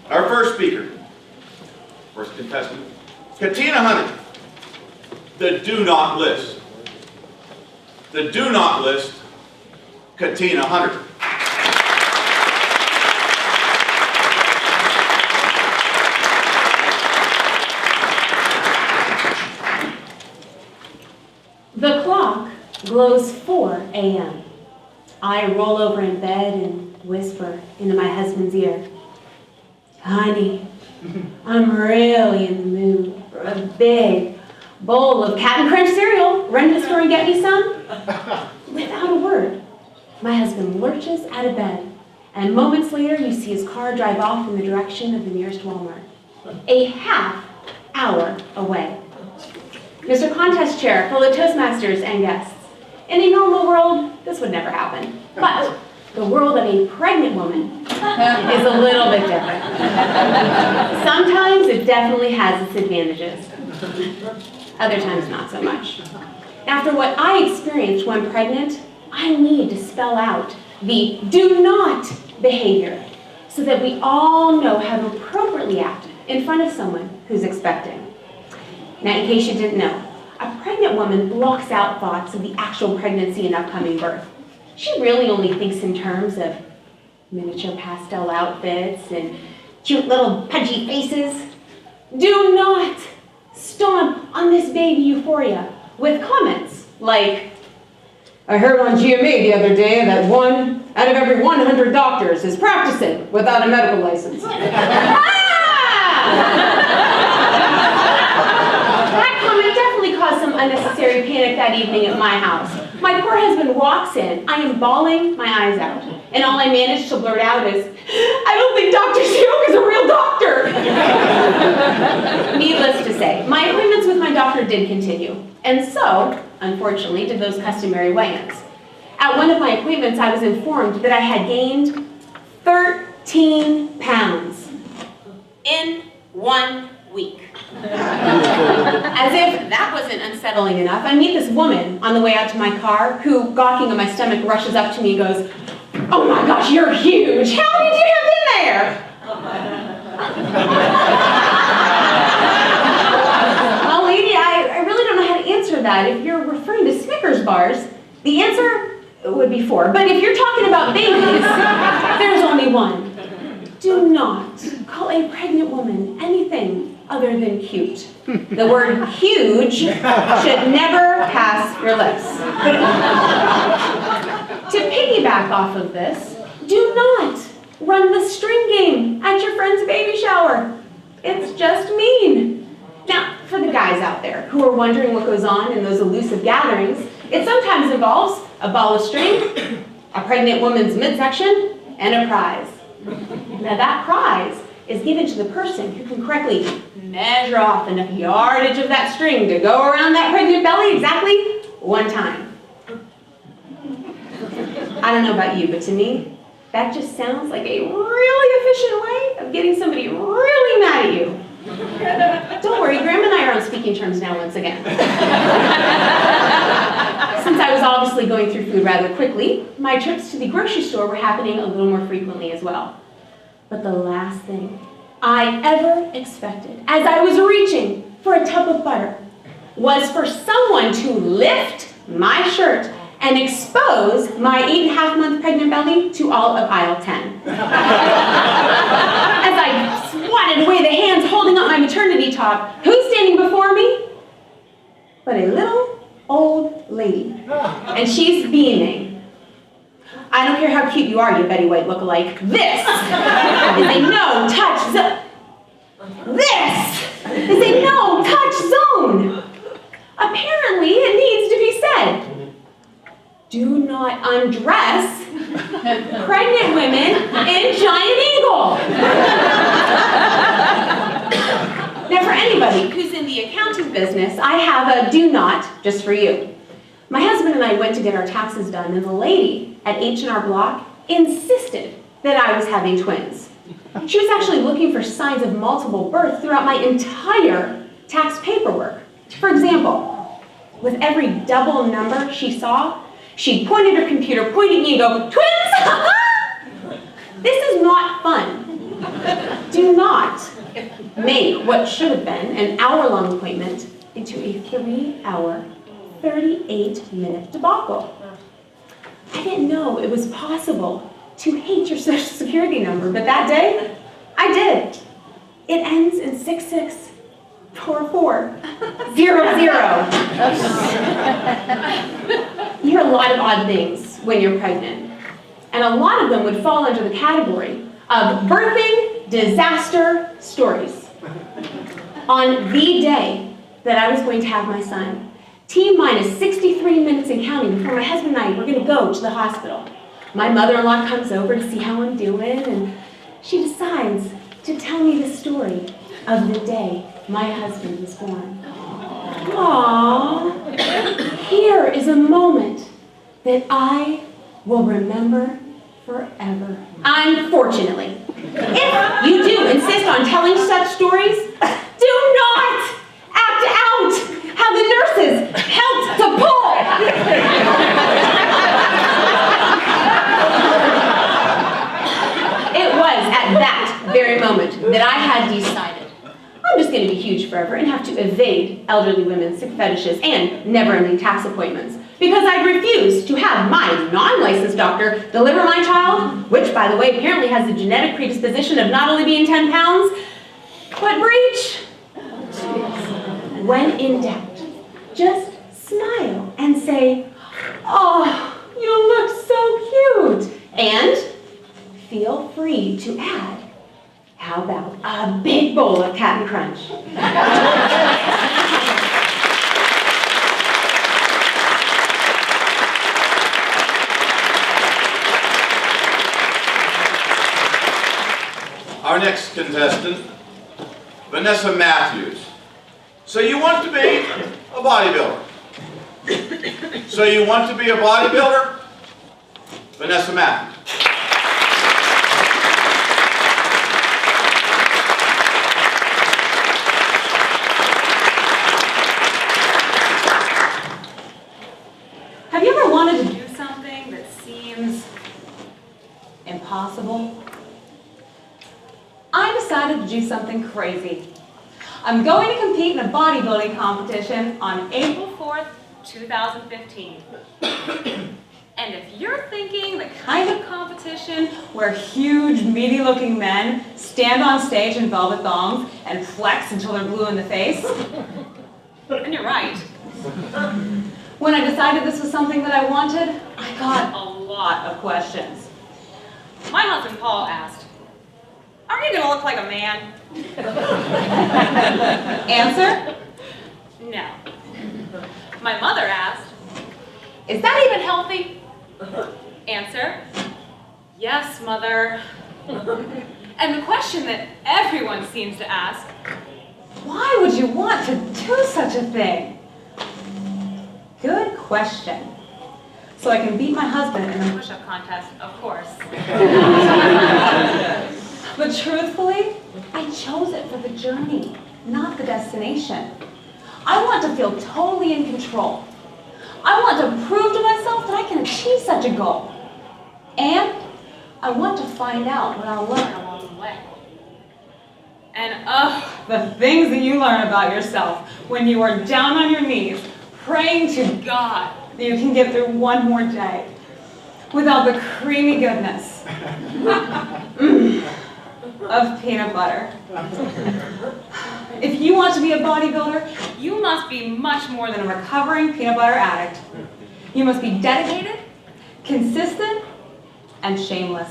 Our first speaker, first contestant, Katina Hunter. The do not list. The do not list, Katina Hunter. The clock glows 4 a.m. I roll over in bed and whisper into my husband's ear, "Honey, I'm really in the mood for a big bowl of Cap'n Crunch cereal. Run to the store and get me some?" Without a word, my husband lurches out of bed, and moments later you see his car drive off in the direction of the nearest Walmart, a half hour away. Mr. Contest Chair, fellow Toastmasters, and guests. In a normal world, this would never happen. But the world of a pregnant woman is a little bit different. Sometimes it definitely has its advantages. Other times, not so much. After what I experienced when pregnant, I need to spell out the do not behavior so that we all know how to appropriately act in front of someone who's expecting. Now, in case you didn't know, a pregnant woman blocks out thoughts of the actual pregnancy and upcoming birth. She really only thinks in terms of miniature pastel outfits and cute little pudgy faces. Do not stomp on this baby euphoria with comments like, "I heard on GMA the other day that 1 out of every 100 doctors is practicing without a medical license." That comment definitely caused some unnecessary panic that evening at my house. My poor husband walks in. I am bawling my eyes out. And all I managed to blurt out is, "I don't think Dr. Siouk is a real doctor." Needless to say, my appointments with my doctor did continue. And so, unfortunately, did those customary weigh-ins. At one of my appointments, I was informed that I had gained 13 pounds in 1 week. As if that wasn't unsettling enough, I meet this woman on the way out to my car who, gawking at my stomach, rushes up to me and goes, "Oh my gosh, you're huge. How many do you have in there?" Well, lady, I really don't know how to answer that. If you're referring to Snickers bars, the answer would be 4. But if you're talking about babies, there's only one. Do not call a pregnant woman anything other than cute. The word huge should never pass your lips. To piggyback off of this, do not run the string game at your friend's baby shower. It's just mean. Now, for the guys out there who are wondering what goes on in those elusive gatherings, it sometimes involves a ball of string, a pregnant woman's midsection, and a prize. Now that prize is given to the person who can correctly measure off enough yardage of that string to go around that pregnant belly exactly 1 time. I don't know about you, but to me, that just sounds like a really efficient way of getting somebody really mad at you. Don't worry, Graham and I are on speaking terms now once again. Since I was obviously going through food rather quickly, my trips to the grocery store were happening a little more frequently as well. But the last thing I ever expected, as I was reaching for a tub of butter, was for someone to lift my shirt and expose my 8.5-month pregnant belly to all of aisle 10. As I swatted away the hands holding up my maternity top, who's standing before me? But a little old lady. And she's beaming. "I don't care how cute you are, you Betty White lookalike. This is a no-touch zone. This is a no-touch zone. Apparently, it needs to be said. Do not undress pregnant women in Giant Eagle." Now, for anybody who's in the accounting business, I have a do not just for you. My husband and I went to get our taxes done, and the lady at H&R Block insisted that I was having twins. She was actually looking for signs of multiple birth throughout my entire tax paperwork. For example, with every double number she saw, she'd point at her computer, point at me, and go, "Twins! This is not fun. Do not make what should have been an hour-long appointment into a 3-hour, 38-minute debacle. I didn't know it was possible to hate your social security number, but that day, I did. It ends in 664400. You hear a lot of odd things when you're pregnant, and a lot of them would fall under the category of birthing disaster stories. On the day that I was going to have my son, T-minus 63 minutes and counting before my husband and I were going to go to the hospital, my mother-in-law comes over to see how I'm doing, and she decides to tell me the story of the day my husband was born. Aww, here is a moment that I will remember forever. Unfortunately, if you do insist on telling such stories, do not act out how the nurses helped to pull. It was at that very moment that I had decided I'm just going to be huge forever and have to evade elderly women's sick fetishes and never-ending tax appointments because I refuse to have my non-licensed doctor deliver my child, which, by the way, apparently has the genetic predisposition of not only being 10 pounds, but breech. When in doubt, just smile and say, "Oh, you look so cute," and feel free to add, "How about a big bowl of Cap'n Crunch?" Our next contestant, Vanessa Matthews. So you want to be a bodybuilder? So you want to be a bodybuilder? Vanessa Matthews. Have you ever wanted to do something that seems impossible? I decided to do something crazy. I'm going to compete in a bodybuilding competition on April 4th, 2015. And if you're thinking the kind of competition where huge, meaty-looking men stand on stage in velvet thongs and flex until they're blue in the face, and you're right. When I decided this was something that I wanted, I got a lot of questions. My husband, Paul, asked, "Are you going to look like a man?" Answer, no. My mother asked, "Is that even healthy?" Answer, yes, mother. And the question that everyone seems to ask, why would you want to do such a thing? Good question. So I can beat my husband in a push-up contest, of course. But truthfully, I chose it for the journey, not the destination. I want to feel totally in control. I want to prove to myself that I can achieve such a goal. And I want to find out what I'll learn along the way. And the things that you learn about yourself when you are down on your knees, praying to God that you can get through one more day without the creamy goodness of peanut butter. If you want to be a bodybuilder, you must be much more than a recovering peanut butter addict. You must be dedicated, consistent, and shameless.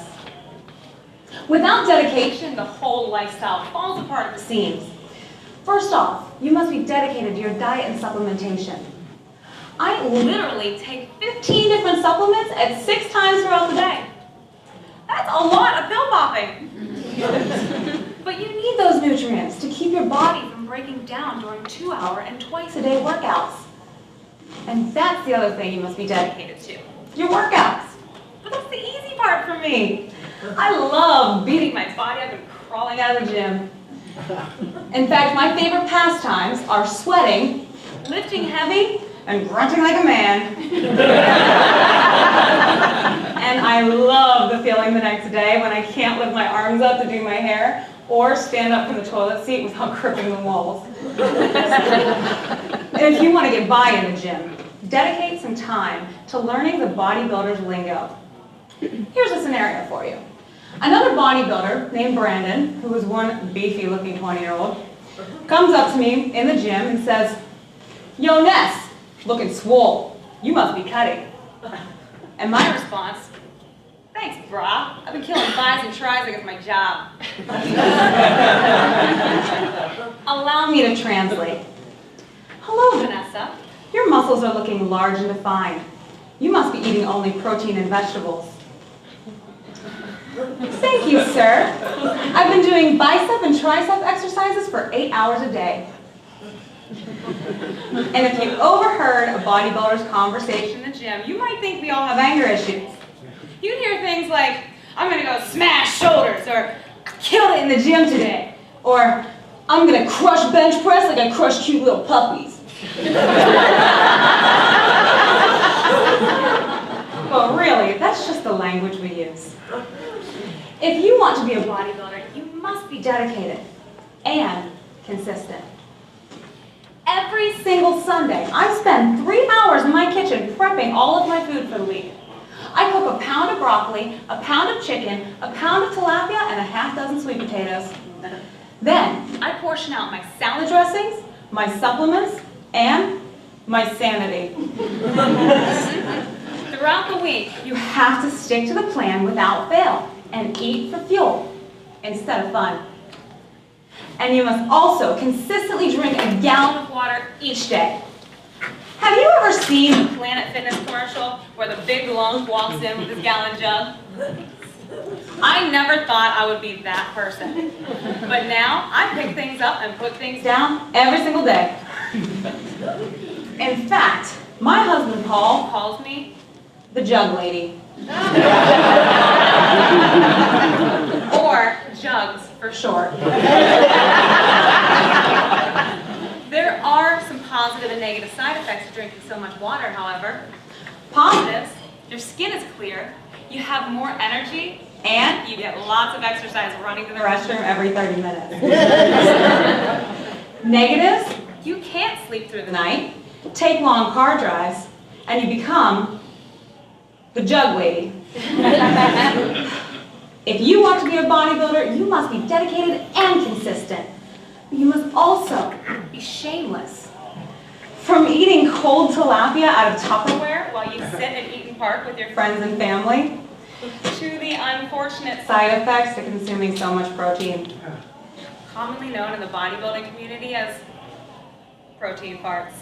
Without dedication, the whole lifestyle falls apart at the seams. First off, you must be dedicated to your diet and supplementation. I literally take 15 different supplements at 6 times throughout the day. That's a lot of pill popping. But you need those nutrients to keep your body from breaking down during 2-hour and twice-a-day workouts. And that's the other thing you must be dedicated to, your workouts. But that's the easy part for me. I love beating my body up and crawling out of the gym. In fact, my favorite pastimes are sweating, lifting heavy, and grunting like a man. And I love the feeling the next day when I can't lift my arms up to do my hair, or stand up from the toilet seat without gripping the walls. And if you want to get by in the gym, dedicate some time to learning the bodybuilder's lingo. Here's a scenario for you. Another bodybuilder named Brandon, who was one beefy-looking 20-year-old, comes up to me in the gym and says, "Yo, Ness, looking swole. You must be cutting." And my response, "Thanks, brah. I've been killing bis and tris like it's my job." Allow me to translate. "Hello, Vanessa. Your muscles are looking large and defined. You must be eating only protein and vegetables." "Thank you, sir. I've been doing bicep and tricep exercises for 8 hours a day." And if you overheard a bodybuilder's conversation in the gym, you might think we all have anger issues. You'd hear things like, "I'm gonna go smash shoulders," or "I killed it in the gym today," or "I'm gonna crush bench press like I crush cute little puppies." But really, that's just the language we use. If you want to be a bodybuilder, you must be dedicated and consistent. Every single Sunday, I spend 3 hours in my kitchen prepping all of my food for the week. I cook a pound of broccoli, a pound of chicken, a pound of tilapia, and a half dozen sweet potatoes. Then, I portion out my salad dressings, my supplements, and my sanity. Throughout the week, you have to stick to the plan without fail and eat for fuel instead of fun. And you must also consistently drink a gallon of water each day. Have you ever seen the Planet Fitness commercial where the big lunk walks in with his gallon jug? I never thought I would be that person. But now I pick things up and put things down every single day. In fact, my husband Paul calls me the jug lady. Or jugs for short. There are some positive and negative side effects to drinking so much water, however. Positives: your skin is clear, you have more energy, and you get lots of exercise running to the restroom every 30 minutes. Negatives: you can't sleep through the night, take long car drives, and you become the jug lady. If you want to be a bodybuilder, you must be dedicated and consistent. But you must also be shameless. From eating cold tilapia out of Tupperware while you sit at Eaton Park with your friends and family, to the unfortunate side effects to consuming so much protein, commonly known in the bodybuilding community as protein farts.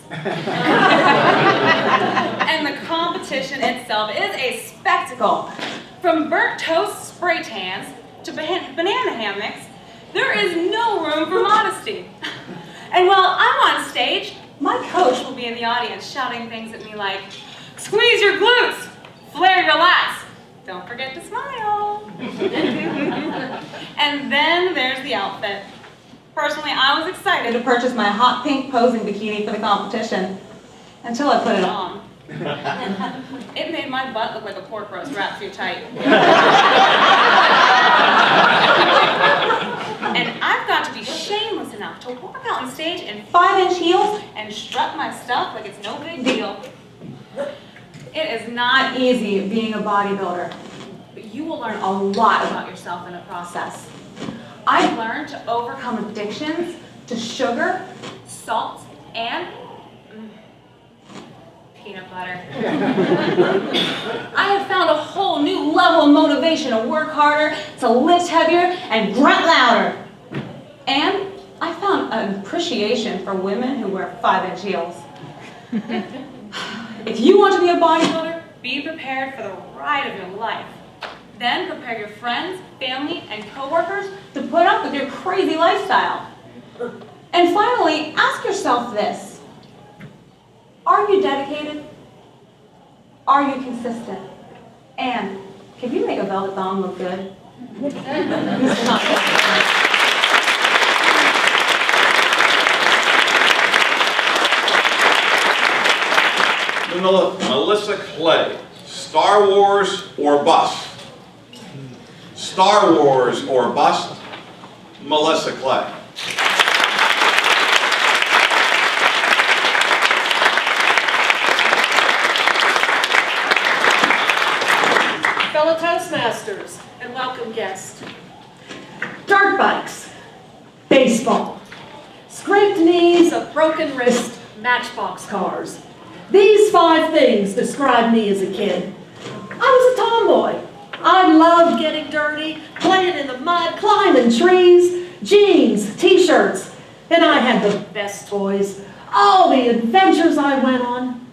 And the competition itself is a spectacle. From burnt toast spray tans to banana hammocks, there is no room for modesty. And while I'm on stage, my coach will be in the audience shouting things at me like, "Squeeze your glutes, flare your lats, don't forget to smile." And then there's the outfit. Personally, I was excited to purchase my hot pink posing bikini for the competition until I put it on. It made my butt look like a pork roast wrapped too tight. And I've got to be shameless enough to walk out on stage in 5-inch heels and strut my stuff like it's no big deal. It is not easy being a bodybuilder, but you will learn a lot about yourself in the process. I've learned to overcome addictions to sugar, salt, and peanut butter. I have found a whole new level of motivation to work harder, to lift heavier, and grunt louder. And I found an appreciation for women who wear 5-inch heels. If you want to be a bodybuilder, be prepared for the ride of your life. Then prepare your friends, family, and coworkers to put up with your crazy lifestyle. And finally, ask yourself this. Are you dedicated? Are you consistent? And can you make a velvet thong look good? Melissa Clay, Star Wars or bust? Star Wars or bust? Melissa Clay. Fellow Toastmasters and welcome guests. Dirt bikes, baseball, scraped knees, a broken wrist, matchbox cars. These 5 things describe me as a kid. I was a tomboy. I loved getting dirty, playing in the mud, climbing trees, jeans, t-shirts, and I had the best toys. All the adventures I went on.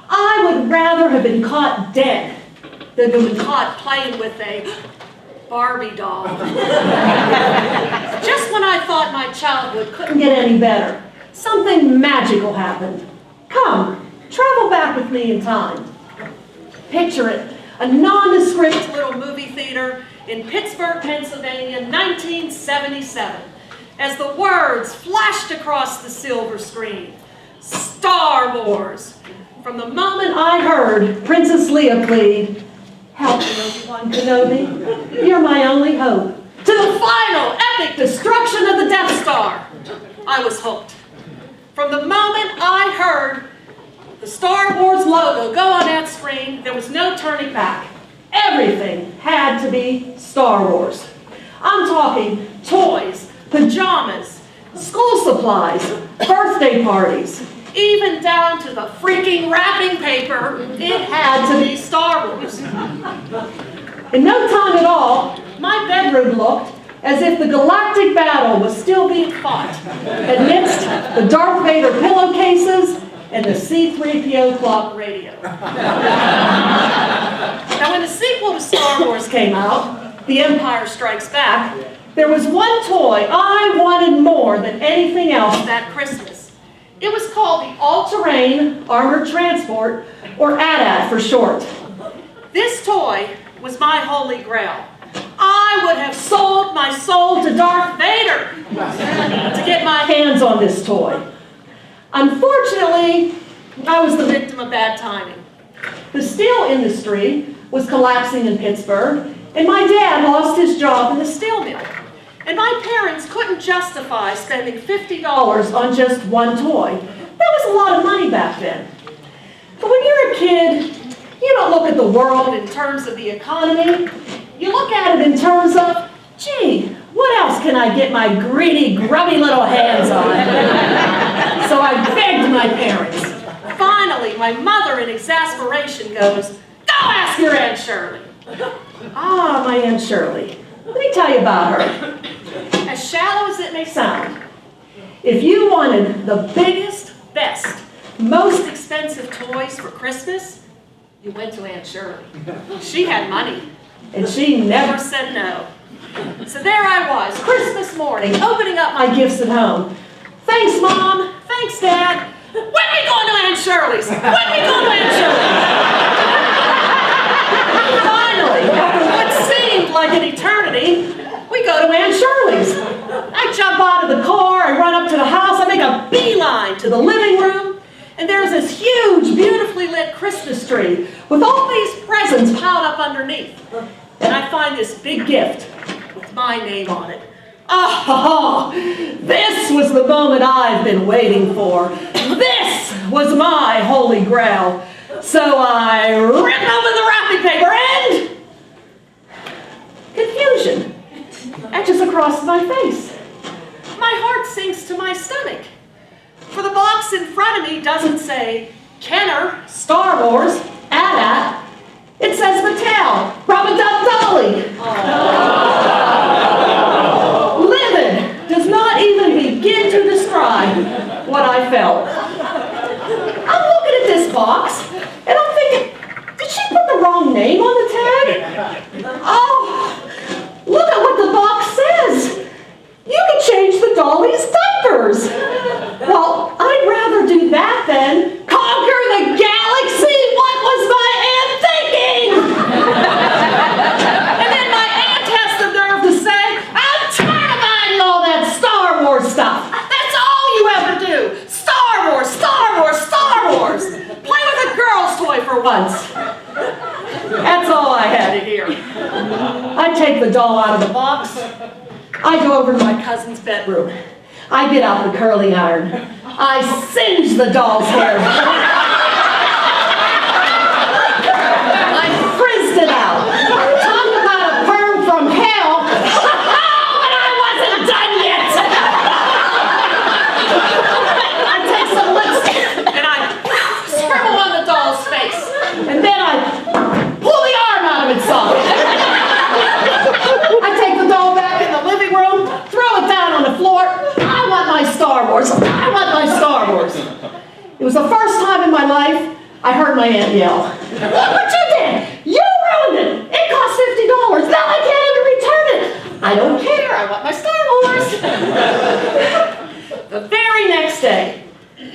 I would rather have been caught dead than been caught playing with a Barbie doll. Just when I thought my childhood couldn't get any better, something magical happened. Come, travel back with me in time. Picture it, a nondescript little movie theater in Pittsburgh, Pennsylvania, 1977, as the words flashed across the silver screen. Star Wars. From the moment I heard Princess Leia plead, "Help me, Obi-Wan Kenobi, you're my only hope," to the final epic destruction of the Death Star, I was hooked. From the moment I heard the Star Wars logo go on that screen, there was no turning back. Everything had to be Star Wars. I'm talking toys, pajamas, school supplies, birthday parties, even down to the freaking wrapping paper. It had to be Star Wars. In no time at all, my bedroom looked as if the galactic battle was still being fought amidst the Darth Vader pillowcases and the C-3PO clock radio. Now, when the sequel to Star Wars came out, The Empire Strikes Back, there was one toy I wanted more than anything else that Christmas. It was called the All-Terrain Armored Transport, or AT-AT for short. This toy was my holy grail. I would have sold my soul to Darth Vader to get my hands on this toy. Unfortunately, I was the victim of bad timing. The steel industry was collapsing in Pittsburgh, and my dad lost his job in the steel mill. And my parents couldn't justify spending $50 on just one toy. That was a lot of money back then. But when you're a kid, you don't look at the world in terms of the economy. You look at it in terms of, gee, what else can I get my greedy, grubby little hands on? So I begged my parents. Finally, my mother in exasperation goes, "Go ask your Aunt Shirley." Ah, my Aunt Shirley. Let me tell you about her. As shallow as it may sound, if you wanted the biggest, best, most expensive toys for Christmas, you went to Aunt Shirley. She had money, and she never said no. So there I was, Christmas morning, opening up my gifts at home. Thanks, Mom. Thanks, Dad. When are we going to Aunt Shirley's? When are we going to Aunt Shirley's? Finally, after what seemed like an eternity, we go to Aunt Shirley's. I jump out of the car, I run up to the house, I make a beeline to the living room, and there's this huge, beautifully lit Christmas tree with all these presents piled up underneath. And I find this big gift with my name on it. Oh, this was the moment I've been waiting for. This was my holy grail. So I rip open the wrapping paper and confusion etches across my face. My heart sinks to my stomach. For the box in front of me doesn't say Kenner, Star Wars, AT-AT. It says Mattel, Rub-a-Dub Dolly. Livid does not even begin to describe what I felt. I'm looking at this box, and I'm thinking, did she put the wrong name on the tag? Oh, look at what the box says. You can change the dolly's diapers. Well, I'd rather do that than conquer the galaxy. What was my aunt thinking? And then my aunt has the nerve to say, I'm tired of buying all that Star Wars stuff. That's all you ever do. Star Wars, Star Wars, Star Wars. Play with a girl's toy for once. That's all I had to hear. I take the doll out of the box, I go over to my cousin's bedroom. I get out the curling iron. I singe the doll's hair. I frizzed it out. Talk about a perm from hell. But I wasn't done yet. I take some lipstick and I scribble on the doll's face. And then I pull the arm out of its socket. I take the doll back in the living room, throw it down on the floor. I want my Star Wars. I want my Star Wars. It was the first time in my life I heard my aunt yell. What you did? You ruined it. It cost $50. Now I can't even return it. I don't care. I want my Star Wars. The very next day,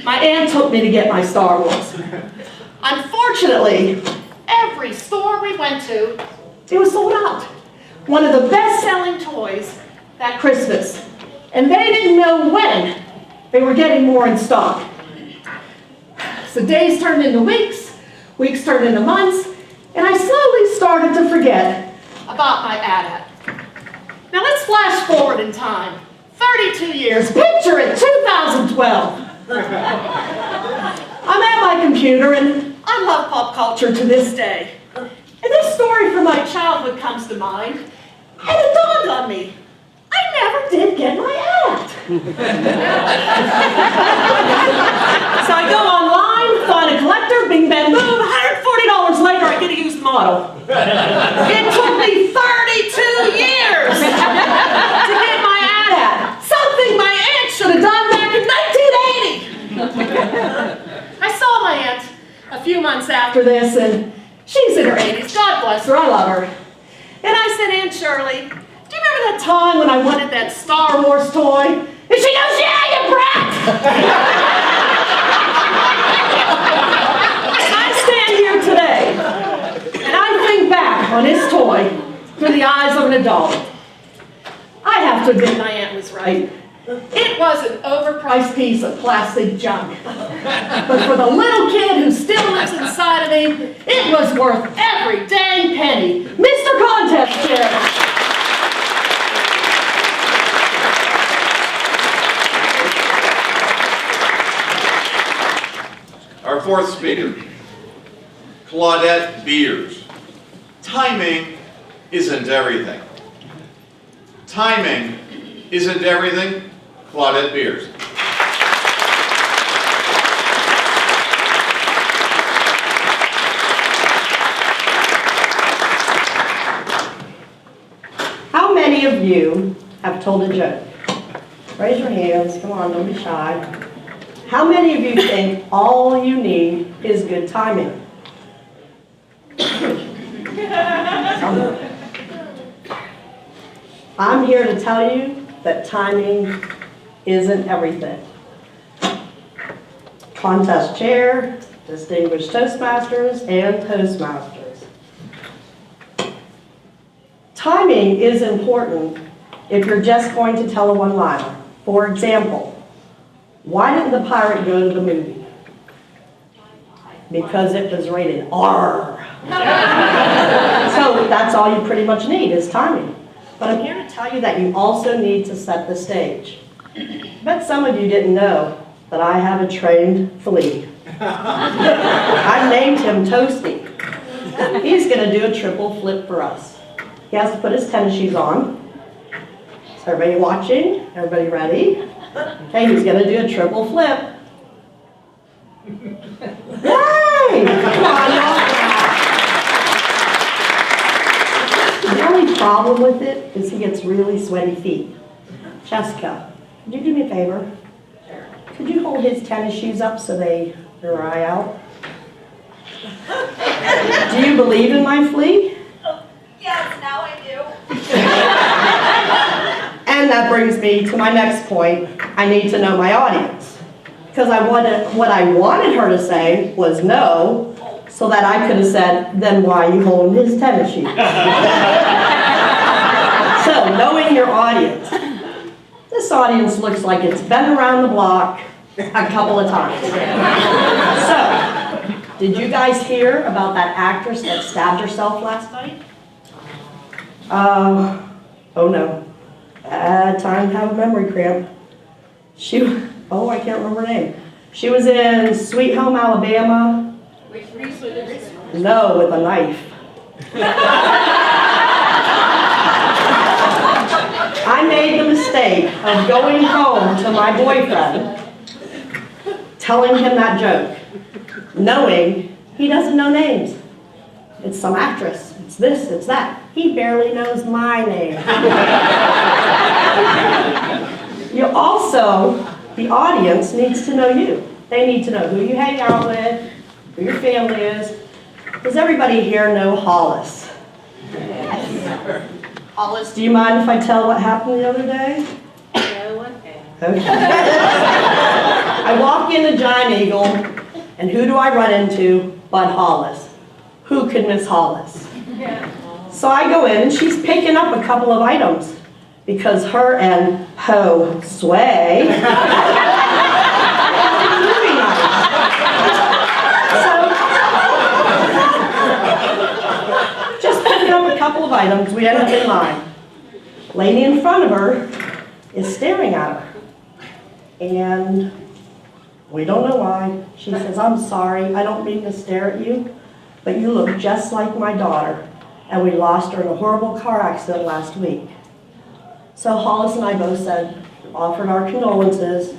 my aunt took me to get my Star Wars. Unfortunately, every store we went to, it was sold out. One of the best-selling toys that Christmas. And they didn't know when they were getting more in stock. So days turned into weeks, weeks turned into months, and I slowly started to forget about my AT-AT. Now let's flash forward in time. 32 years, picture it, 2012. I'm at my computer and I love pop culture to this day. And this story from my childhood comes to mind, and it dawned on me. I never did get my AT. So I go online, find a collector, bing, bang, boom, $140 later, I get a used model. It took me 32 years to get my AT. Something my aunt should have done back in 1980. I saw my aunt a few months after this, and she's in her 80s. God bless her, I love her. And I said, Aunt Shirley, do you remember that time when I wanted that Star Wars toy? And she goes, yeah, you brat! I stand here today, and I think back on this toy through the eyes of an adult. I have to admit my aunt was right. It was an overpriced piece of plastic junk. But for the little kid who still lives inside of me, it was worth every dang penny. Mr. Contest Chair. Our fourth speaker, Claudette Biers. Timing isn't everything. Timing isn't everything. Claudette Biers. How many of you have told a joke? Raise your hands. Come on, don't be shy. How many of you think all you need is good timing? I'm here to tell you that timing isn't everything. Contest chair, distinguished Toastmasters, and Toastmasters. Timing is important if you're just going to tell a one-liner. For example, why didn't the pirate go to the movie? Because it was rated R. So that's all you pretty much need is timing. But I'm here to tell you that you also need to set the stage. I bet some of you didn't know that I have a trained flea. I named him Toasty. He's going to do a triple flip for us. He has to put his tennis shoes on. Is everybody watching? Everybody ready? Okay, he's going to do a triple flip. Yay! Come on, y'all. The only problem with it is he gets really sweaty feet. Jessica, could you do me a favor? Could you hold his tennis shoes up so they dry out? Do you believe in my flea? Yes, now I do. And that brings me to my next point. I need to know my audience. Because what I wanted her to say was no, so that I could have said, then why are you holding his tennis shoes? So, knowing your audience. This audience looks like it's been around the block a couple of times. So, did you guys hear about that actress that stabbed herself last night? Oh no. bad time to have a memory cramp. Oh, I can't remember her name. She was in Sweet Home, Alabama. No, with a knife. I made the mistake of going home to my boyfriend, telling him that joke, knowing he doesn't know names. It's some actress, it's this, it's that. He barely knows my name. You also, the audience needs to know you. They need to know who you hang out with, who your family is. Does everybody here know Hollis? Yes. Hollis, do you mind if I tell what happened the other day? No one can. Okay. I walk into Giant Eagle, and who do I run into but Hollis? Who could miss Hollis? Yeah. So I go in, and she's picking up a couple of items because her and Ho Sway movie night. So just picking up a couple of items, we end up in line. Lady in front of her is staring at her. And we don't know why. She says, "I'm sorry, I don't mean to stare at you, but you look just like my daughter, and we lost her in a horrible car accident last week." So Hollis and I both offered our condolences,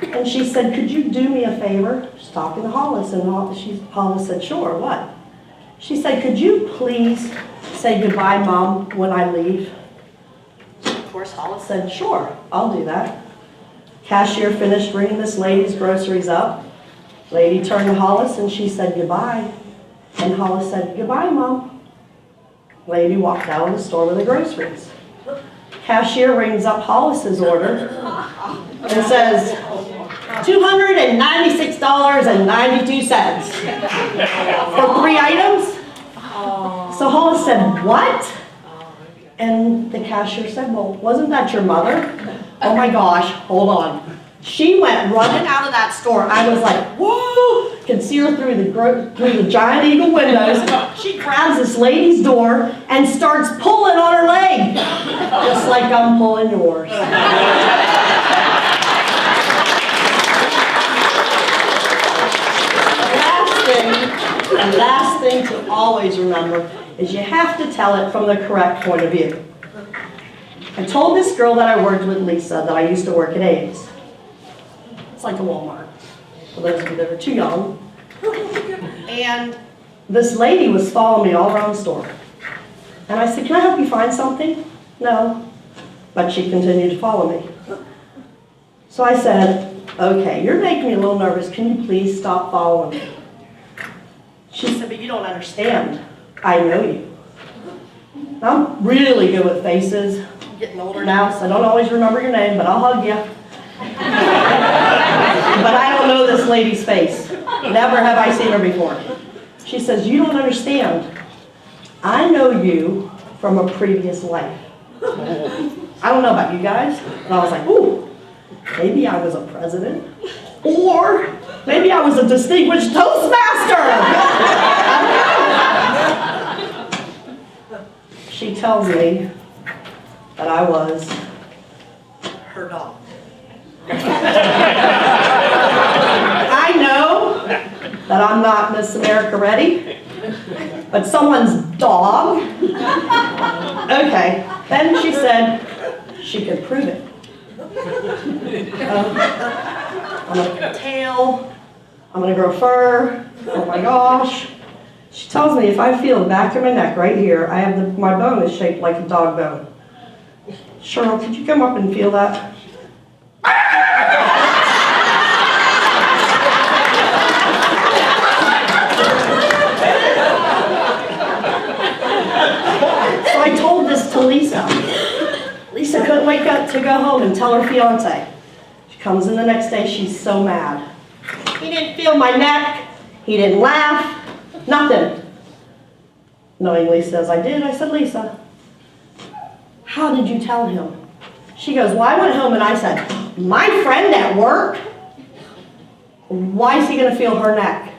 and she said, "Could you do me a favor?" She's talking to Hollis, and Hollis said, "Sure, what?" She said, "Could you please say goodbye, Mom, when I leave?" Of course, Hollis said, "Sure, I'll do that." Cashier finished ringing this lady's groceries up. Lady turned to Hollis and she said goodbye. And Hollis said, "Goodbye, Mom." Lady walked out of the store with the groceries. Cashier rings up Hollis's order and says, $296.92 for 3 items. So Hollis said, "What?" And the cashier said, "Well, wasn't that your mother?" Oh my gosh, hold on. She went running out of that store. I was like, whoa! Could see her through the Giant Eagle windows. She grabs this lady's door and starts pulling on her leg, just like I'm pulling yours. The last thing to always remember is you have to tell it from the correct point of view. I told this girl that I worked with, Lisa, that I used to work at Abe's. It's like a Walmart, for those of you that are too young. And this lady was following me all around the store. And I said, "Can I help you find something?" "No." But she continued to follow me. So I said, "Okay, you're making me a little nervous. Can you please stop following me?" She said, "But you don't understand. I know you." I'm really good with faces. I'm getting older now, so I don't always remember your name, but I'll hug you. But I don't know this lady's face. Never have I seen her before. She says, "You don't understand. I know you from a previous life." I don't know about you guys, but I was like, ooh, maybe I was a president, or maybe I was a distinguished Toastmaster. She tells me that I was her dog. I know that I'm not Miss America ready, but someone's dog? Okay, then she said she could prove it. I'm gonna get a tail, I'm gonna grow fur, oh my gosh. She tells me if I feel the back of my neck right here, I have my bone is shaped like a dog bone. Cheryl, could you come up and feel that? So I told this to Lisa. Lisa couldn't wake up to go home and tell her fiance. She comes in the next day, she's so mad. "He didn't feel my neck, he didn't laugh, nothing." Knowingly says, "I did." I said, "Lisa, how did you tell him?" She goes, "Well, I went home and I said, 'My friend at work? Why is he going to feel her neck?'"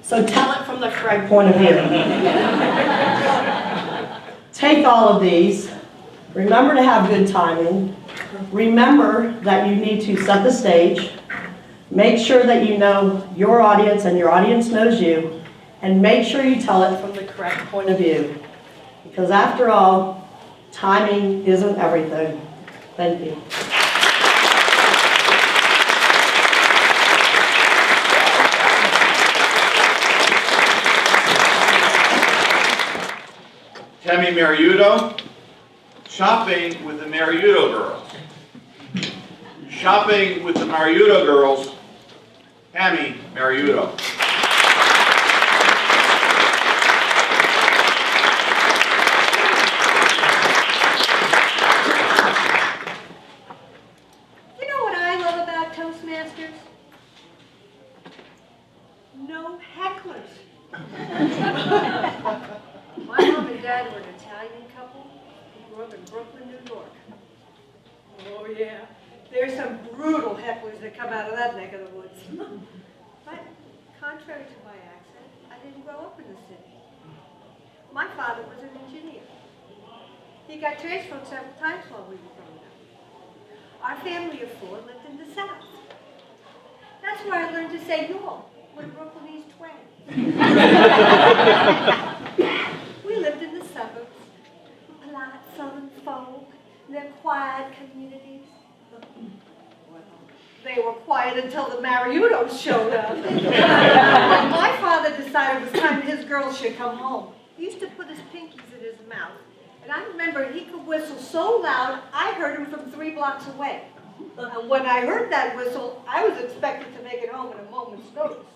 So tell it from the correct point of view. Take all of these, Remember to have good timing. Remember that you need to set the stage. Make sure that you know your audience and your audience knows you. And make sure you tell it from the correct point of view. Because after all, timing isn't everything. Thank you. Tammy Mariutto, shopping with the Mariutto girls. Shopping with the Mariutto girls, Tammy Mariutto. You know what I love about Toastmasters? No hecklers. My mom and dad were an Italian couple who grew up in Brooklyn, New York. Oh yeah, there's some brutal hecklers that come out of that neck of the woods. But contrary to my accent, I didn't grow up in the city. My father was an engineer. He got transferred several times while we were growing up. Our family of four lived in the South. That's where I learned to say y'all with a Brooklynese twang. We lived in the suburbs, polite southern folk, their quiet communities. Well, they were quiet until the Mariuttos showed up. When my father decided it was time his girls should come home, he used to put his pinkies in his mouth. And I remember he could whistle so loud, I heard him from 3 blocks away. And when I heard that whistle, I was expected to make it home in a moment's notice.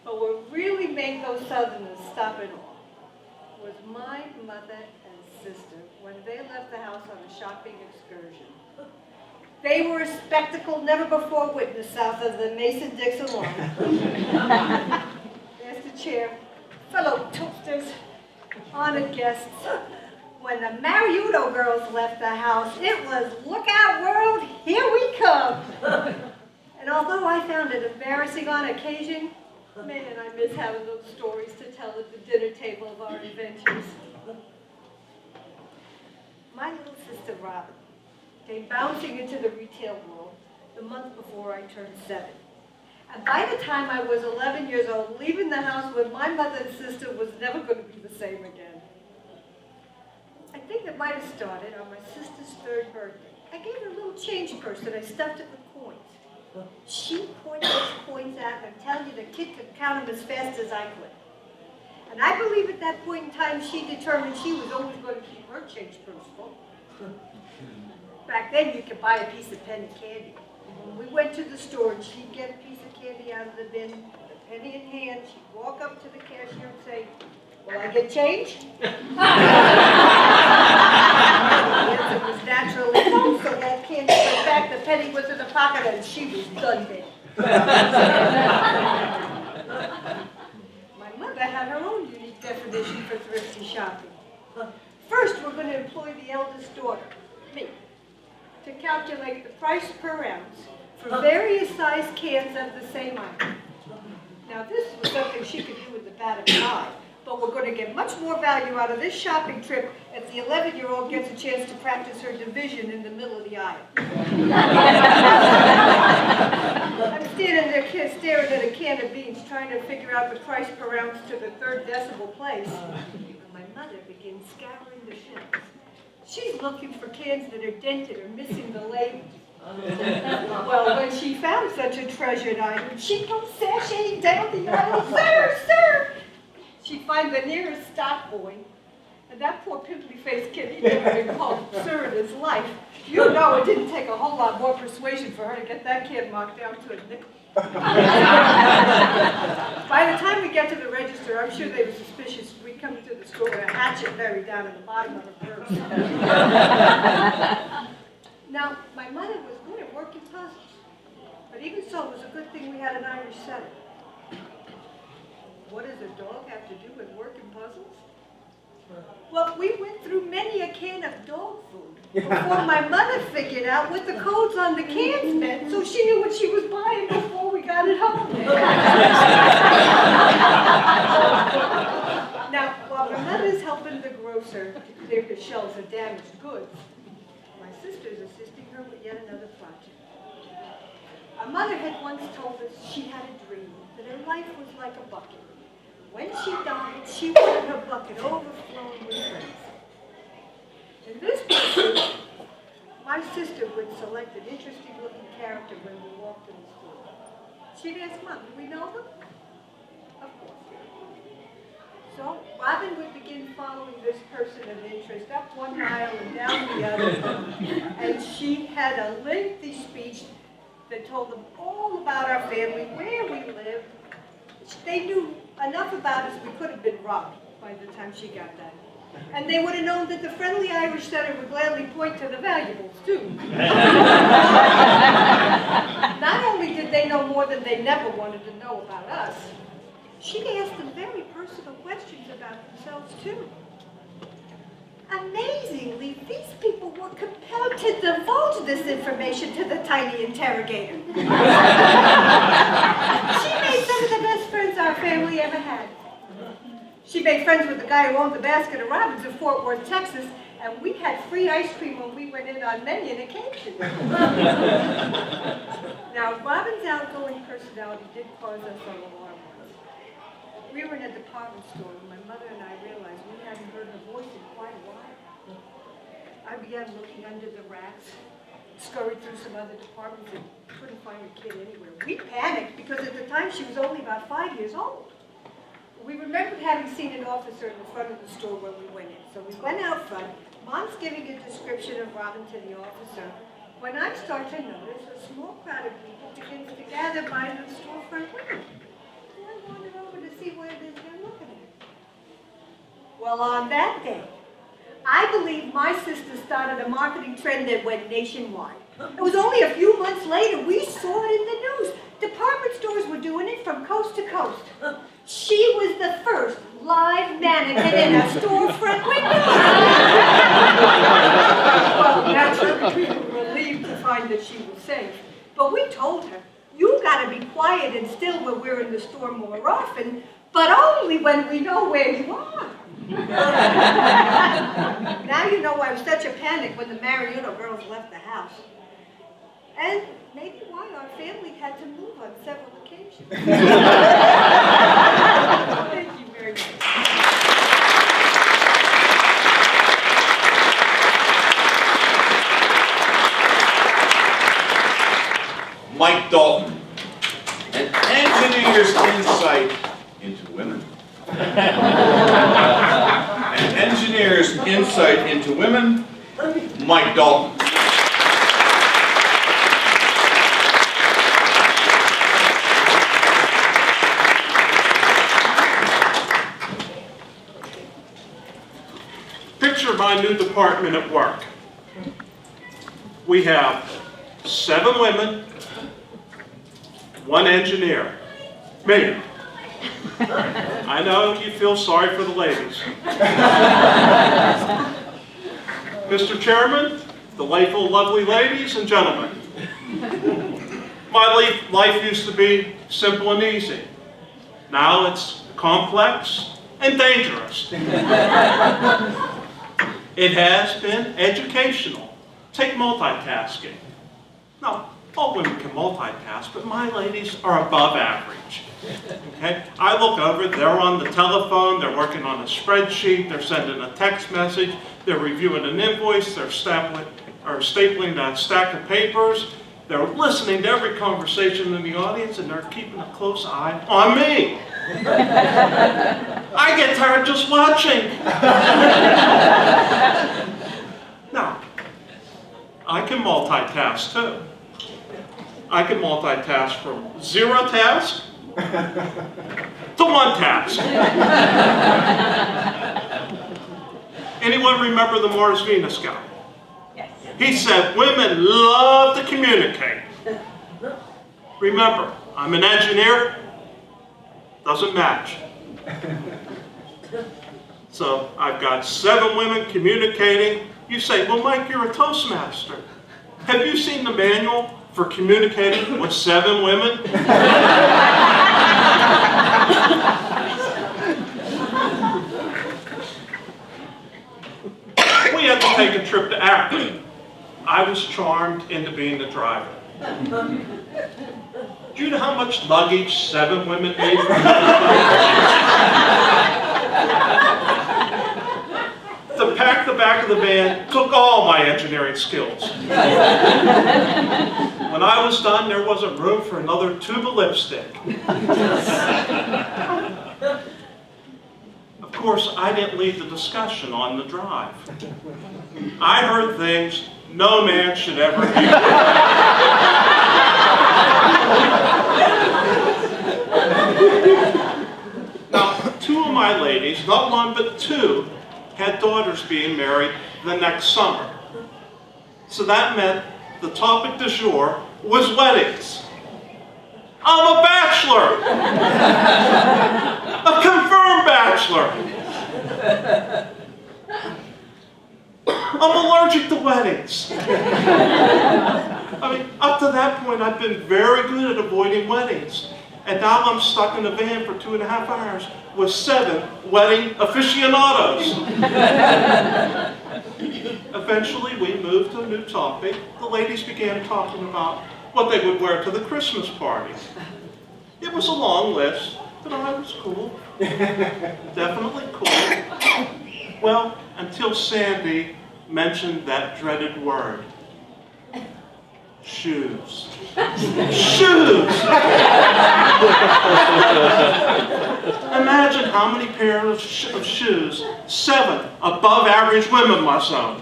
But what really made those Southerners stop it all was my mother and sister when they left the house on a shopping excursion. They were a spectacle never before witnessed south of the Mason-Dixon line. There's the chair, fellow toasters, honored guests. When the Mariutto girls left the house, it was, look out world, here we come. And although I found it embarrassing on occasion, man, I miss having those stories to tell at the dinner table of our adventures. My little sister, Robin, came bouncing into the retail world the month before I turned 7. And by the time I was 11 years old, leaving the house with my mother and sister was never going to be the same again. I think it might have started on my sister's 3rd birthday. I gave her a little change purse and I stuffed it with coins. She pointed those coins out and tell you the kid could count them as fast as I could. And I believe at that point in time she determined she was always going to keep her change purse full. Back then you could buy a piece of penny candy. When we went to the store and she'd get a piece of candy out of the bin, the penny in hand, she'd walk up to the cashier and say, "Will I get change?" The answer was naturally no, so that candy went back, the penny was in the pocket, and she was done there. My mother had her own unique definition for thrifty shopping. First, we're going to employ the eldest daughter, me, to calculate the price per ounce for various size cans of the same item. Now, this was something she could do with the bat of an eye. But we're going to get much more value out of this shopping trip if the 11-year-old gets a chance to practice her division in the middle of the aisle. I'm standing there staring at a can of beans, trying to figure out the price per ounce to the 3rd decimal place. And my mother begins scouring the shelves. She's looking for cans that are dented or missing the label. Well, when she found such a treasured item, she'd go sashaying down the aisle, "Sir, sir!" She'd find the nearest stock boy, and that poor pimply-faced kid, he'd never been called sir in his life. You know it didn't take a whole lot more persuasion for her to get that kid marked down to a nickel. By the time we get to the register, I'm sure they were suspicious we'd come into the store with a hatchet buried down in the bottom of her purse. Now, my mother was good at working puzzles, but even so, it was a good thing we had an Irish setter. What does a dog have to do with working puzzles? Well, we went through many a can of dog food before my mother figured out what the codes on the cans meant, so she knew what she was buying before we got it home. Now, while my mother's helping the grocer to clear his shelves of damaged goods. My sister's assisting her with yet another project. Our mother had once told us she had a dream that her life was like a bucket. When she died, she wanted her bucket overflowing with friends. In this picture, my sister would select an interesting looking character when we walked in the store. She'd ask, Mom, do we know them? Of course. So Robin would begin following this person of interest up one aisle and down the other, and she had a lengthy speech that told them all about our family, where we lived. They knew enough about us we could have been robbed by the time she got done. And they would have known that the friendly Irish setter would gladly point to the valuables, too. Not only did they know more than they never wanted to know about us, she'd ask them very personal questions about themselves, too. Amazingly, these people were compelled to divulge this information to the tiny interrogator. She made some of the best friends our family ever had. She made friends with the guy who owned the basket of robins in Fort Worth, Texas, and we had free ice cream when we went in on many an occasion. Now, Robin's outgoing personality did cause us some alarm once. We were in a department store, and my mother and I realized we hadn't heard her voice in quite a while. I began looking under the racks, scurried through some other departments, and couldn't find her kid anywhere. We panicked because at the time she was only about 5 years old. We remembered having seen an officer in the front of the store when we went in. So we went out front, Mom's giving a description of Robin to the officer, when I start to notice a small crowd of people begins to gather by the storefront window. So I wandered over to see what it is they're looking at. Well, on that day, I believe my sister started a marketing trend that went nationwide. It was only a few months later we saw it in the news. Department stores were doing it from coast to coast. She was the first live mannequin in a storefront window. Well, naturally, we were relieved to find that she was safe. But we told her, you gotta be quiet and still when we're in the store more often, but only when we know where you are. Now you know why I was such a panic when the Mariutto girls left the house. And maybe why our family had to move on several occasions. Thank you very much. Mike Dalton, an engineer's insight into women. An engineer's insight into women, Mike Dalton. Picture my new department at work. We have 7 women, 1 engineer, me. I know you feel sorry for the ladies. Mr. Chairman, delightful, lovely ladies and gentlemen. My life used to be simple and easy. Now it's complex and dangerous. It has been educational. Take multitasking. No, all women can multitask, but my ladies are above average. Okay? I look over, they're on the telephone, they're working on a spreadsheet, they're sending a text message, they're reviewing an invoice, they're stapling that stack of papers, they're listening to every conversation in the audience, and they're keeping a close eye on me. I get tired just watching. Now, I can multitask too. I can multitask from 0 task to 1 task. Anyone remember the Mars Venus guy? Yes. He said women love to communicate. Remember, I'm an engineer. Doesn't match. So I've got 7 women communicating. You say, well, Mike, you're a Toastmaster. Have you seen the manual for communicating with 7 women? we had to take a trip to Akron. I was charmed into being the driver. Do you know how much luggage 7 women need? To pack the back of the van took all my engineering skills. When I was done, there wasn't room for another tube of lipstick. Of course, I didn't lead the discussion on the drive. I heard things no man should ever hear. Now, 2 of my ladies, not 1 but 2, had daughters being married the next summer. So that meant the topic du jour was weddings. I'm a bachelor! A confirmed bachelor! I'm allergic to weddings. I mean, up to that point, I've been very good at avoiding weddings. And now I'm stuck in a van for 2.5 hours with 7 wedding aficionados. Eventually, we moved to a new topic. The ladies began talking about what they would wear to the Christmas party. It was a long list, but I was cool. Definitely cool. Well, until Sandy mentioned that dreaded word. Shoes. Shoes! Imagine how many pairs of shoes 7 above average women must own.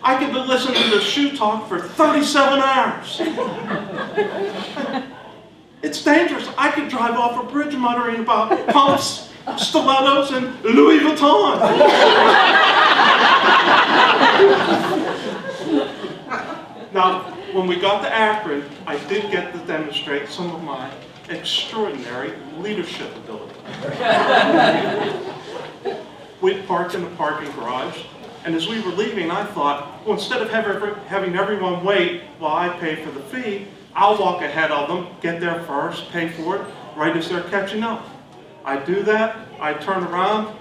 I could be listening to shoe talk for 37 hours. It's dangerous. I could drive off a bridge muttering about pumps, stilettos, and Louis Vuitton. Now, when we got to Akron, I did get to demonstrate some of my extraordinary leadership ability. We parked in the parking garage, and as we were leaving, I thought, well, instead of having everyone wait while I pay for the fee, I'll walk ahead of them, get there first, pay for it, right as they're catching up. I do that, I turn around,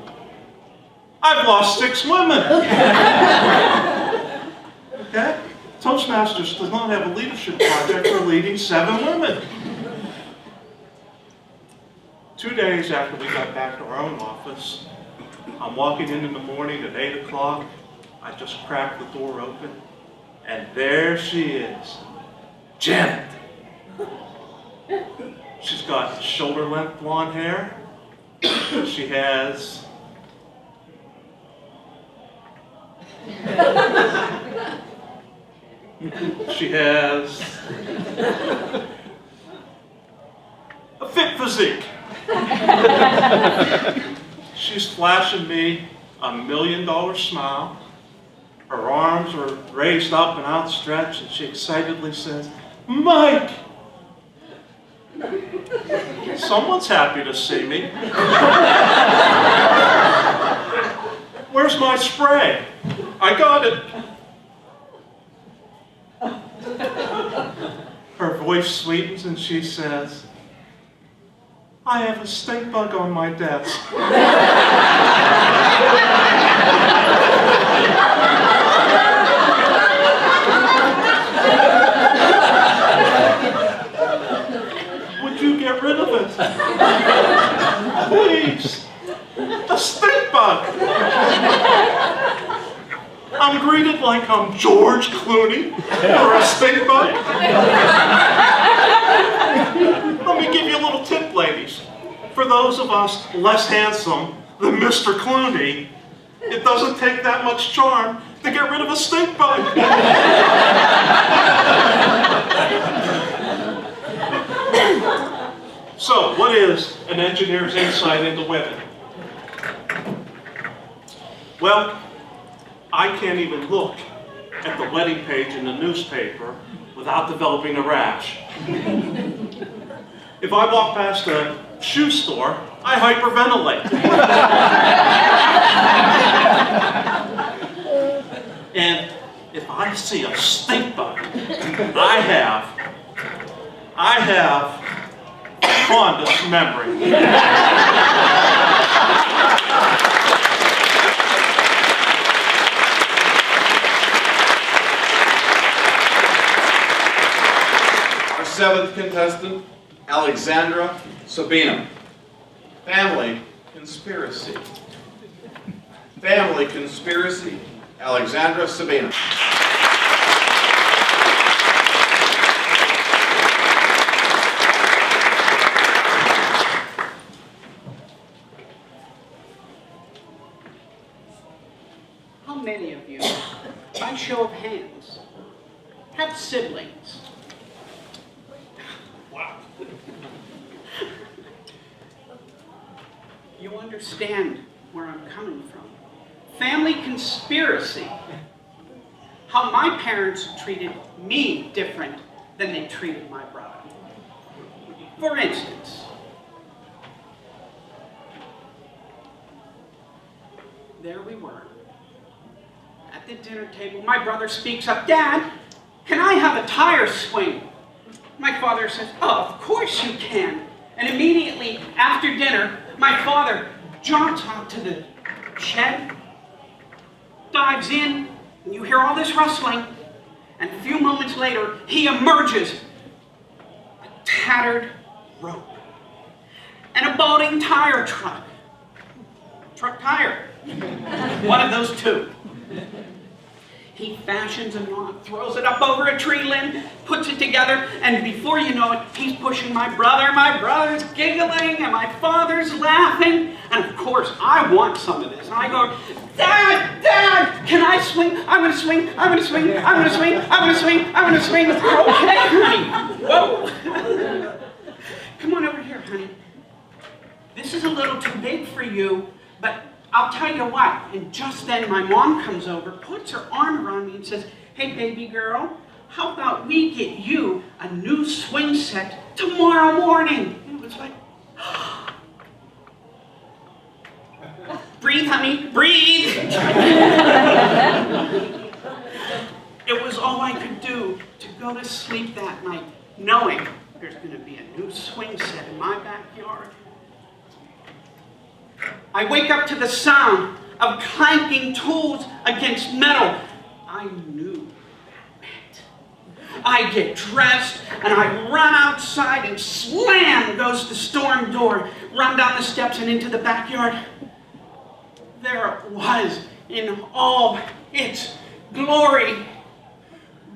I've lost 6 women. Okay? Toastmasters does not have a leadership project for leading 7 women. 2 days after we got back to our own office, I'm walking in the morning at 8 o'clock. I just cracked the door open, and there she is, Janet. She's got shoulder-length blonde hair. She has a fit physique. She's flashing me a $1 million smile. Her arms are raised up and outstretched, and she excitedly says, "Mike! Someone's happy to see me. Where's my spray? I got it." Her voice sweetens and she says, "I have a stink bug on my desk." Would you get rid of it? Please. A stink bug. I'm greeted like I'm George Clooney for a stink bug. Let me give you a little tip, ladies. For those of us less handsome than Mr. Clooney, it doesn't take that much charm to get rid of a stink bug. So, what is an engineer's insight into women? Well, I can't even look at the wedding page in the newspaper without developing a rash. If I walk past a shoe store, I hyperventilate. And if I see a stink bug, I have fondest memory. 7th contestant, Alexandra, Sabina. Family conspiracy. Family conspiracy, Alexandra, Sabina. How many of you, by show of hands, have siblings? Wow. You understand where I'm coming from. Family conspiracy. How my parents treated me different than they treated my brother. For instance, there we were. At the dinner table, my brother speaks up, "Dad, can I have a tire swing?" My father says, "Oh, of course you can." And immediately after dinner, my father jaunts out to the shed, dives in, and you hear all this rustling, and a few moments later, he emerges, a tattered rope, and a balding tire truck. Truck tire. One of those two. He fashions a knot, throws it up over a tree limb, puts it together, and before you know it, he's pushing my brother's giggling, and my father's laughing, and of course, I want some of this. And I go, "Dad, Dad, can I swing? I'm gonna swing, I'm gonna swing, I'm gonna swing, I'm gonna swing, I'm gonna swing." "Okay, honey, whoa." "Come on over here, honey. This is a little too big for you, but I'll tell you what." And just then my mom comes over, puts her arm around me and says, "Hey baby girl, how about we get you a new swing set tomorrow morning?" And it was like, breathe honey, breathe. It was all I could do to go to sleep that night, knowing there's going to be a new swing set in my backyard. I wake up to the sound of clanking tools against metal. I knew that meant. I get dressed and I run outside and slam goes the storm door, run down the steps and into the backyard. There it was in all its glory.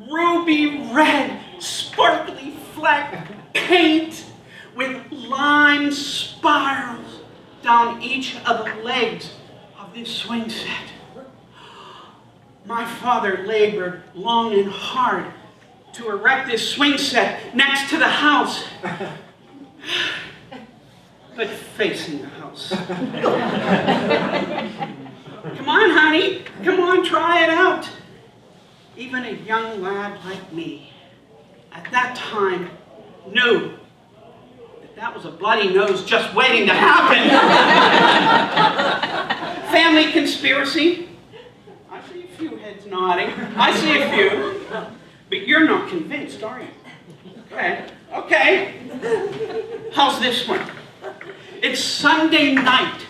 Ruby red, sparkly fleck paint with line spirals down each of the legs of this swing set. My father labored long and hard to erect this swing set next to the house, but facing the house. "Come on, honey, come on, try it out." Even a young lad like me, at that time, knew that was a bloody nose just waiting to happen. Family conspiracy. I see a few heads nodding. I see a few. But you're not convinced, are you? Okay. How's this one? It's Sunday night,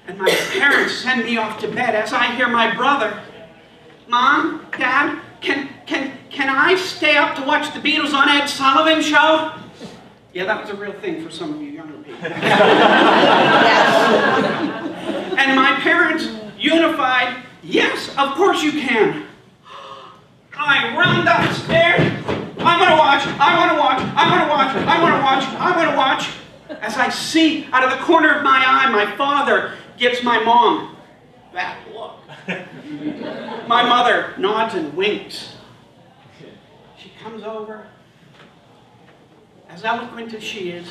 and my parents send me off to bed as I hear my brother, "Mom, Dad, can I stay up to watch the Beatles on Ed Sullivan's show?" Yeah, that was a real thing for some of you younger people. And my parents, unified, "Yes, of course you can." I run downstairs. "I'm gonna watch, I wanna watch, I wanna watch, I wanna watch, I wanna watch." As I see out of the corner of my eye, my father gives my mom that look. My mother nods and winks. She comes over, as eloquent as she is,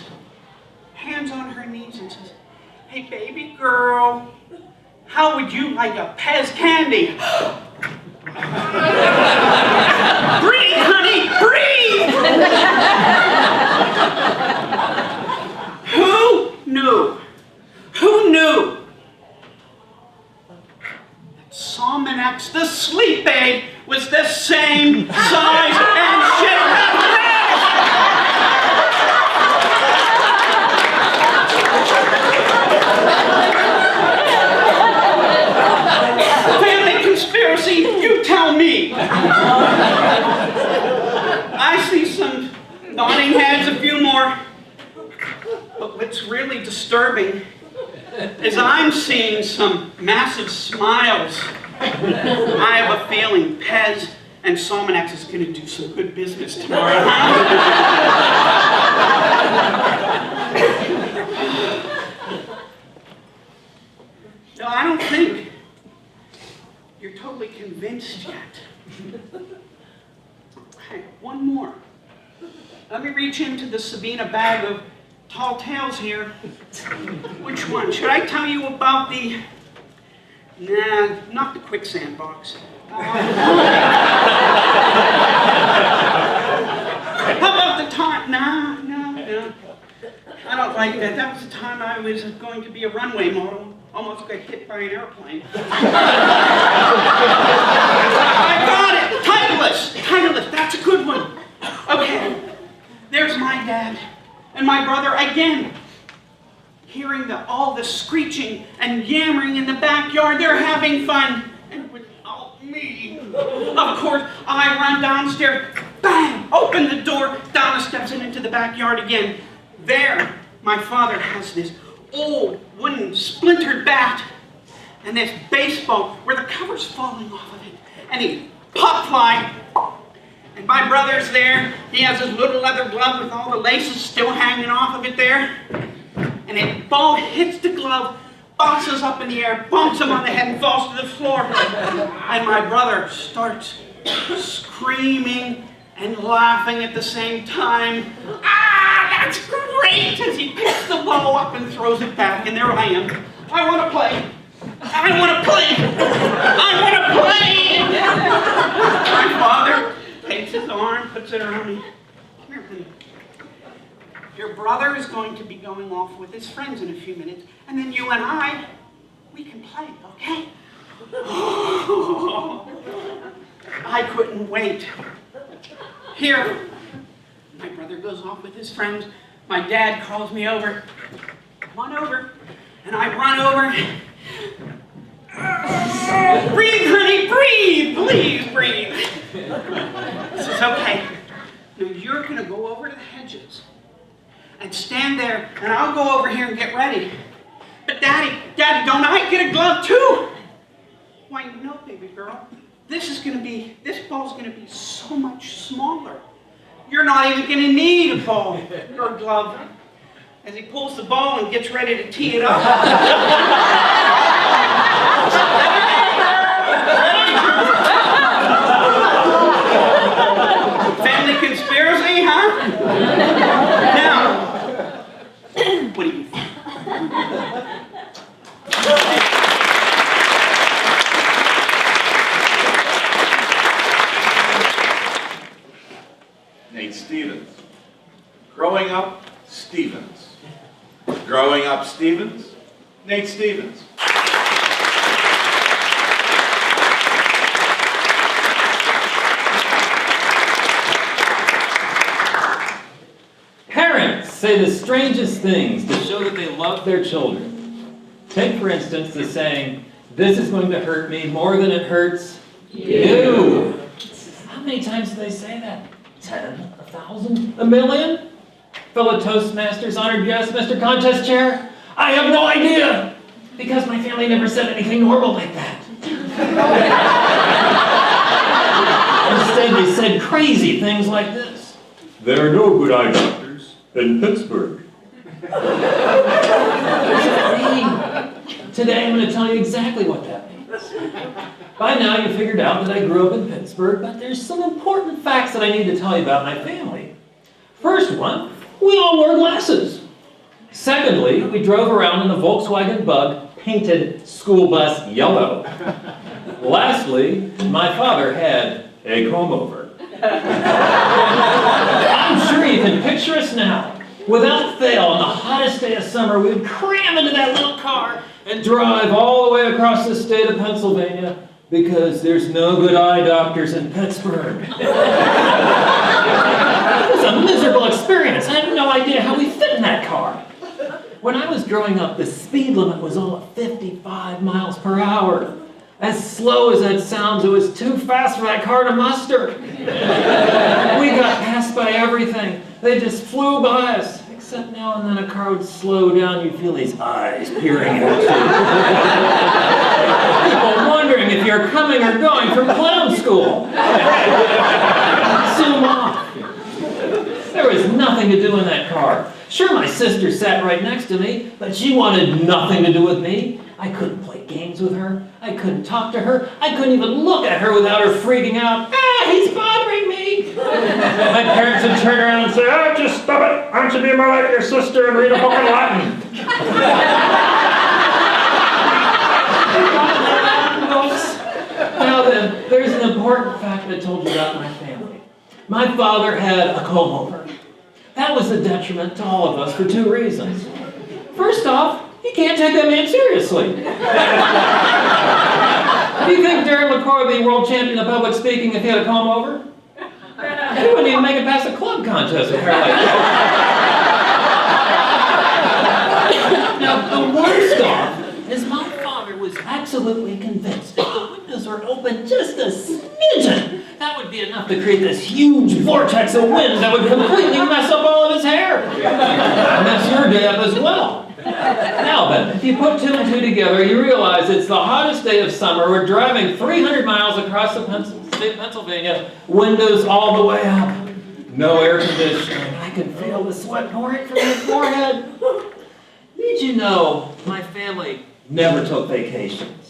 hands on her knees and says, "Hey baby girl, how would you like a Pez candy?" "Breathe, honey, breathe!" Who knew? Who knew that Salmonex, the sleep aid, was the same size and shape as Family conspiracy, you tell me. I see some nodding heads. disturbing is I'm seeing some massive smiles. I have a feeling Pez and Salmonex is going to do some good business tomorrow. No, I don't think you're totally convinced yet. Okay, one more. Let me reach into the Sabina bag of tall tales here. Which one? Should I tell you about the... Nah, not the quicksand box. How about the time? No. I don't like that. That was the time I was going to be a runway model. Almost got hit by an airplane. I got it! Titleist, that's a good one. Okay, there's my dad and my brother again. Hearing all the screeching and yammering in the backyard, they're having fun. And without me, of course, I run downstairs, bang, open the door, down the steps and into the backyard again. There, my father has this old wooden splintered bat and this baseball where the cover's falling off of it. And he pop fly. And my brother's there. He has his little leather glove with all the laces still hanging off of it there. And a ball hits the glove, bounces up in the air, bumps him on the head and falls to the floor. And my brother starts screaming and laughing at the same time. Ah, that's great! As he picks the ball up and throws it back, and there I am. I want to play. My father takes his arm, puts it around me. Come here, honey. Your brother is going to be going off with his friends in a few minutes, and then you and I, we can play, okay? I couldn't wait. Here, my brother goes off with his friends. My dad calls me over. Come on over. And I run over. Breathe, honey, breathe. Please breathe. This is okay. Now you're going to go over to the hedges and stand there, and I'll go over here and get ready. But Daddy, don't I get a glove too? Why, no, baby girl. This ball's going to be so much smaller. You're not even going to need a ball or a glove. As he pulls the ball and gets ready to tee it up. Family conspiracy, huh? Now, what do you think? Nate Stevens. Growing up, Stevens. Growing up, Stevens. Nate Stevens. Parents say the strangest things to show that they love their children. Take, for instance, the saying, "This is going to hurt me more than it hurts you." How many times do they say that? 10, 1,000, 1,000,000? Fellow Toastmasters, honored guest, Mr. Contest Chair, I have no idea, because my family never said anything normal like that. Instead, they said crazy things like this. "There are no good eye doctors in Pittsburgh." Today, I'm going to tell you exactly what that means. By now, you figured out that I grew up in Pittsburgh, but there's some important facts that I need to tell you about my family. First one, we all wore glasses. Secondly, we drove around in a Volkswagen Bug painted school bus yellow. Lastly, my father had a comb-over. I'm sure you can picture us now. Without fail, on the hottest day of summer, we would cram into that little car and drive all the way across the state of Pennsylvania because there's no good eye doctors in Pittsburgh. It was a miserable experience. I had no idea how we fit in that car. When I was growing up, the speed limit was all at 55 miles per hour. As slow as that sounds, it was too fast for that car to muster. We got passed by everything. They just flew by us, except except now and then a car would slow down, you'd feel these eyes peering at you. People wondering if you're coming or going from clown school. Zoom off. There was nothing to do in that car. Sure, my sister sat right next to me, but she wanted nothing to do with me. I couldn't play games with her. I couldn't talk to her. I couldn't even look at her without her freaking out. Ah, he's bothering me. My parents would turn around and say, oh, just stop it. Why don't you be more like your sister and read a book in Latin? Now then, there's an important fact I told you about my family. My father had a comb-over. That was a detriment to all of us for two reasons. First off, you can't take that man seriously. Do you think Darren McCoy would be world champion of public speaking if he had a comb-over? He wouldn't even make it past a club contest with hair like that. Now, the worst off is my father was absolutely convinced if the windows were open just a smidgen, that would be enough to create this huge vortex of wind that would completely mess up all of his hair. And mess your day up as well. Now then, if you put two and two together, you realize it's the hottest day of summer. We're driving 300 miles across the state of Pennsylvania, windows all the way up. No air conditioning. I can feel the sweat pouring from my forehead. Did you know my family never took vacations?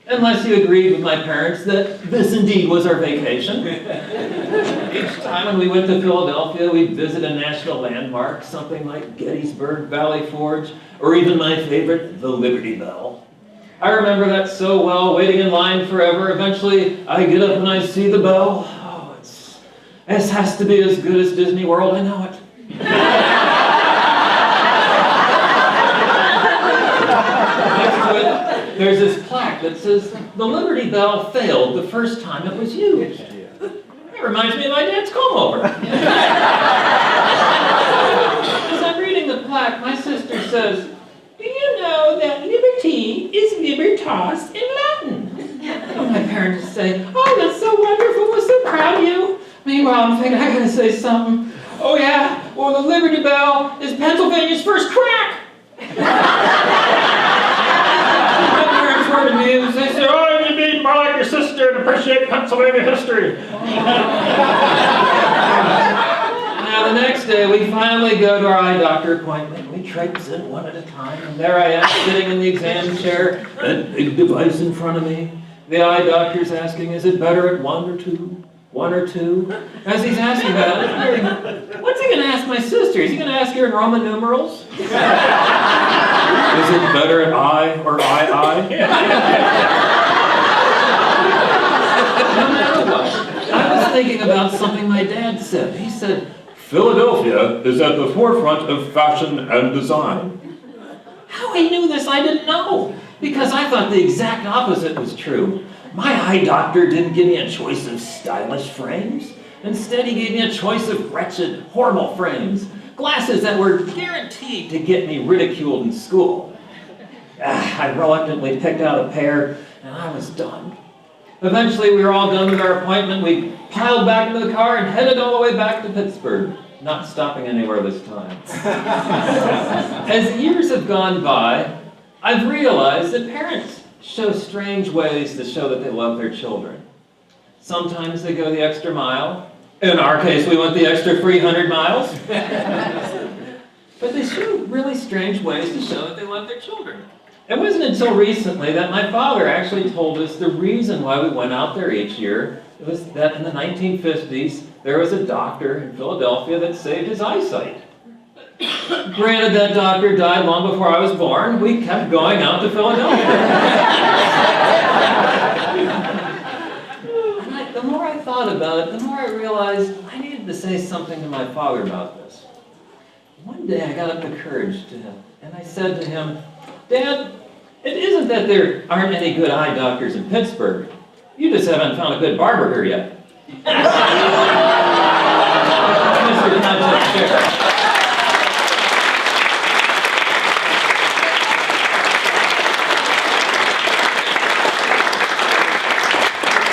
Unless you agreed with my parents that this indeed was our vacation. Each time when we went to Philadelphia, we'd visit a national landmark, something like Gettysburg, Valley Forge, or even my favorite, the Liberty Bell. I remember that so well, waiting in line forever. Eventually, I get up and I see the bell. Oh, this has to be as good as Disney World, I know it. Next to it, there's this plaque that says, the Liberty Bell failed the first time it was used. That reminds me of my dad's comb-over. As I'm reading the plaque, my sister says, do you know that liberty is libertas in Latin? And my parents say, oh, that's so wonderful, we're so proud of you. Meanwhile, I'm thinking, I gotta say something. Oh yeah, well, the Liberty Bell is Pennsylvania's first crack. Were amused. They said, oh, you be more like your sister and appreciate Pennsylvania history. Now, the next day, we finally go to our eye doctor appointment. We traipse in one at a time, and there I am sitting in the exam chair, that big device in front of me. The eye doctor's asking, is it better at 1 or 2? 1 or 2? As he's asking that, I'm hearing, what's he going to ask my sister? Is he going to ask her in Roman numerals? Is it better at I or I? No matter what, I was thinking about something my dad said. He said, Philadelphia is at the forefront of fashion and design. How he knew this, I didn't know. Because I thought the exact opposite was true. My eye doctor didn't give me a choice of stylish frames. Instead, he gave me a choice of wretched, horrible frames. Glasses that were guaranteed to get me ridiculed in school. I reluctantly picked out a pair, and I was done. Eventually, we were all done with our appointment. We piled back into the car and headed all the way back to Pittsburgh, not stopping anywhere this time. As years have gone by, I've realized that parents show strange ways to show that they love their children. Sometimes they go the extra mile. In our case, we went the extra 300 miles. But they show really strange ways to show that they love their children. It wasn't until recently that my father actually told us the reason why we went out there each year. It was that in the 1950s, there was a doctor in Philadelphia that saved his eyesight. Granted, that doctor died long before I was born. We kept going out to Philadelphia. And the more I thought about it, the more I realized I needed to say something to my father about this. One day I got up the courage to him, and I said to him, Dad, it isn't that there aren't any good eye doctors in Pittsburgh. You just haven't found a good barber here yet. Mr. Contestant.